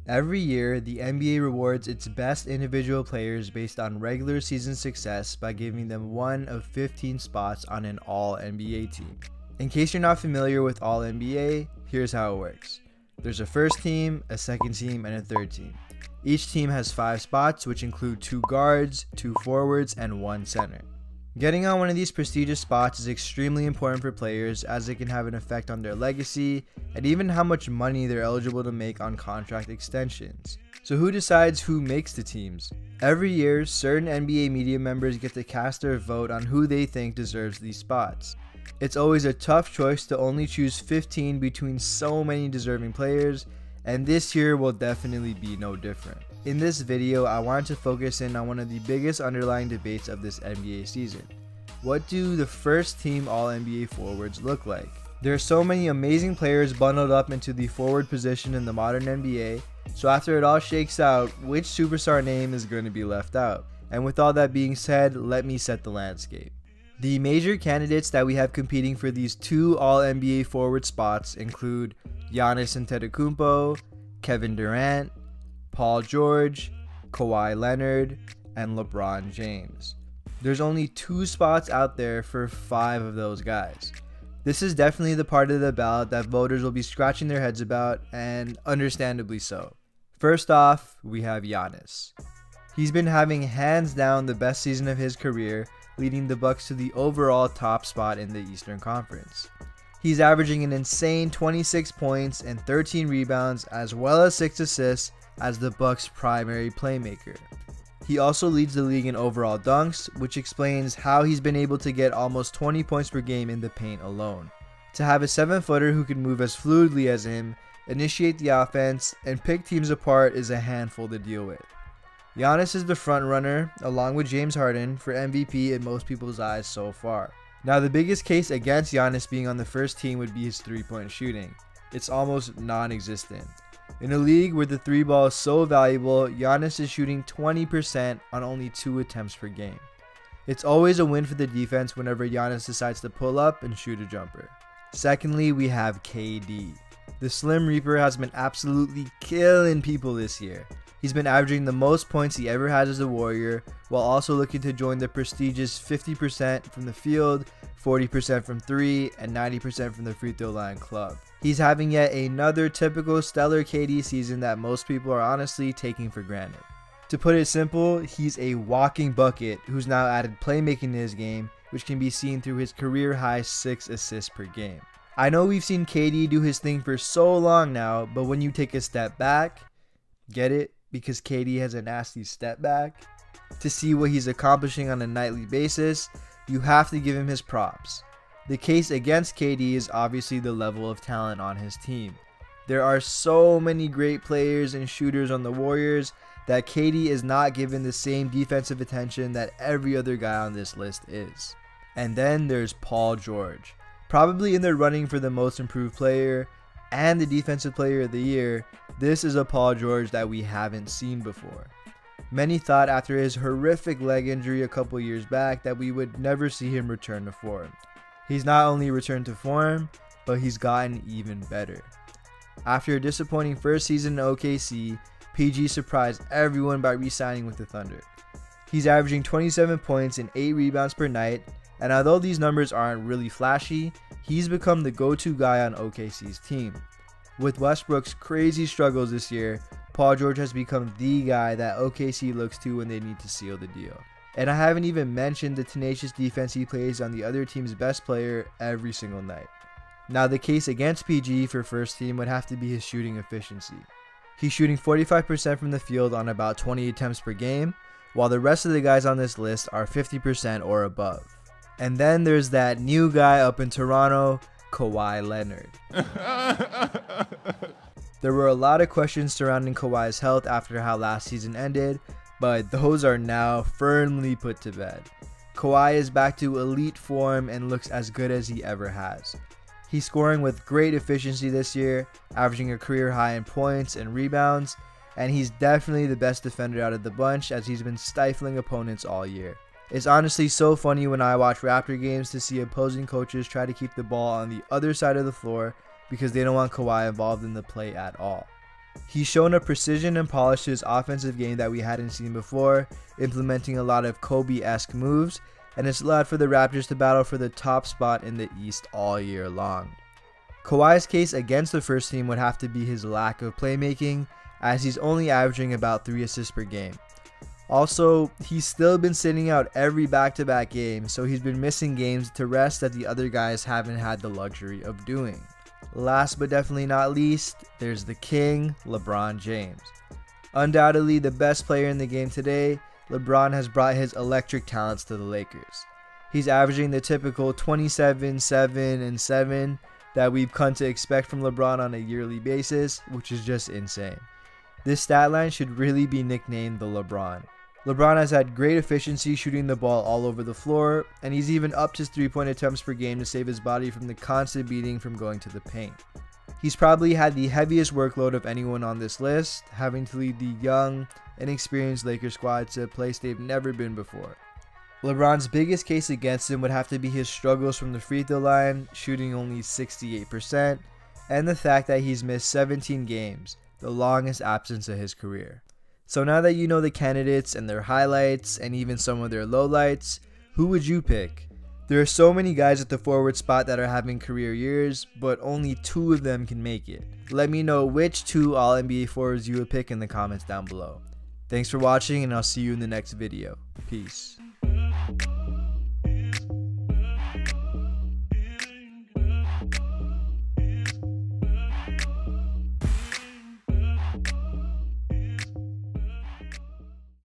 Every year, the NBA rewards its best individual players based on regular season success by giving them one of 15 spots on an All-NBA team. In case you're not familiar with All-NBA, here's how it works. There's a first team, a second team, and a third team. Each team has 5 spots, which include 2 guards, 2 forwards, and 1 center. Getting on one of these prestigious spots is extremely important for players, as it can have an effect on their legacy and even how much money they're eligible to make on contract extensions. So who decides who makes the teams? Every year, certain NBA media members get to cast their vote on who they think deserves these spots. It's always a tough choice to only choose 15 between so many deserving players, and this year will definitely be no different. In this video, I wanted to focus in on one of the biggest underlying debates of this NBA season. What do the first team All-NBA forwards look like? There are so many amazing players bundled up into the forward position in the modern NBA, so after it all shakes out, which superstar name is going to be left out? And with all that being said, let me set the landscape. The major candidates that we have competing for these 2 All-NBA forward spots include Giannis Antetokounmpo, Kevin Durant, Paul George, Kawhi Leonard, and LeBron James. There's only 2 spots out there for 5 of those guys. This is definitely the part of the ballot that voters will be scratching their heads about, and understandably so. First off, we have Giannis. He's been having hands down the best season of his career, leading the Bucks to the overall top spot in the Eastern Conference. He's averaging an insane 26 points and 13 rebounds, as well as 6 assists as the Bucks' primary playmaker. He also leads the league in overall dunks, which explains how he's been able to get almost 20 points per game in the paint alone. To have a 7-footer who can move as fluidly as him, initiate the offense, and pick teams apart is a handful to deal with. Giannis is the front runner, along with James Harden, for MVP in most people's eyes so far. Now, the biggest case against Giannis being on the first team would be his 3-point shooting. It's almost non-existent. In a league where the 3 ball is so valuable, Giannis is shooting 20% on only 2 attempts per game. It's always a win for the defense whenever Giannis decides to pull up and shoot a jumper. Secondly, we have KD. The Slim Reaper has been absolutely killing people this year. He's been averaging the most points he ever has as a Warrior, while also looking to join the prestigious 50% from the field, 40% from 3, and 90% from the free throw line club. He's having yet another typical stellar KD season that most people are honestly taking for granted. To put it simple, he's a walking bucket who's now added playmaking to his game, which can be seen through his career-high 6 assists per game. I know we've seen KD do his thing for so long now, but when you take a step back, get it? Because KD has a nasty step back, to see what he's accomplishing on a nightly basis, you have to give him his props. The case against KD is obviously the level of talent on his team. There are so many great players and shooters on the Warriors that KD is not given the same defensive attention that every other guy on this list is. And then there's Paul George. Probably in the running for the most improved player and the defensive player of the year, this is a Paul George that we haven't seen before. Many thought after his horrific leg injury a couple years back that we would never see him return to form. He's not only returned to form, but he's gotten even better. After a disappointing first season in OKC, PG surprised everyone by re-signing with the Thunder. He's averaging 27 points and 8 rebounds per night, and although these numbers aren't really flashy, he's become the go-to guy on OKC's team. With Westbrook's crazy struggles this year, Paul George has become the guy that OKC looks to when they need to seal the deal. And I haven't even mentioned the tenacious defense he plays on the other team's best player every single night. Now, the case against PG for first team would have to be his shooting efficiency. He's shooting 45% from the field on about 20 attempts per game, while the rest of the guys on this list are 50% or above. And then there's that new guy up in Toronto, Kawhi Leonard. There were a lot of questions surrounding Kawhi's health after how last season ended, but those are now firmly put to bed. Kawhi is back to elite form and looks as good as he ever has. He's scoring with great efficiency this year, averaging a career high in points and rebounds, and he's definitely the best defender out of the bunch as he's been stifling opponents all year. It's honestly so funny when I watch Raptor games to see opposing coaches try to keep the ball on the other side of the floor because they don't want Kawhi involved in the play at all. He's shown a precision and polish to his offensive game that we hadn't seen before, implementing a lot of Kobe-esque moves, and it's allowed for the Raptors to battle for the top spot in the East all year long. Kawhi's case against the first team would have to be his lack of playmaking, as he's only averaging about 3 assists per game. Also, he's still been sitting out every back-to-back game, so he's been missing games to rest that the other guys haven't had the luxury of doing. Last but definitely not least, there's the king, LeBron James. Undoubtedly the best player in the game today, LeBron has brought his electric talents to the Lakers. He's averaging the typical 27, 7, and 7 that we've come to expect from LeBron on a yearly basis, which is just insane. This stat line should really be nicknamed the LeBron. LeBron has had great efficiency shooting the ball all over the floor, and he's even upped his 3-point attempts per game to save his body from the constant beating from going to the paint. He's probably had the heaviest workload of anyone on this list, having to lead the young, inexperienced Lakers squad to a place they've never been before. LeBron's biggest case against him would have to be his struggles from the free throw line, shooting only 68%, and the fact that he's missed 17 games, the longest absence of his career. So now that you know the candidates and their highlights and even some of their lowlights, who would you pick? There are so many guys at the forward spot that are having career years, but only 2 of them can make it. Let me know which 2 All-NBA forwards you would pick in the comments down below. Thanks for watching, and I'll see you in the next video. Peace.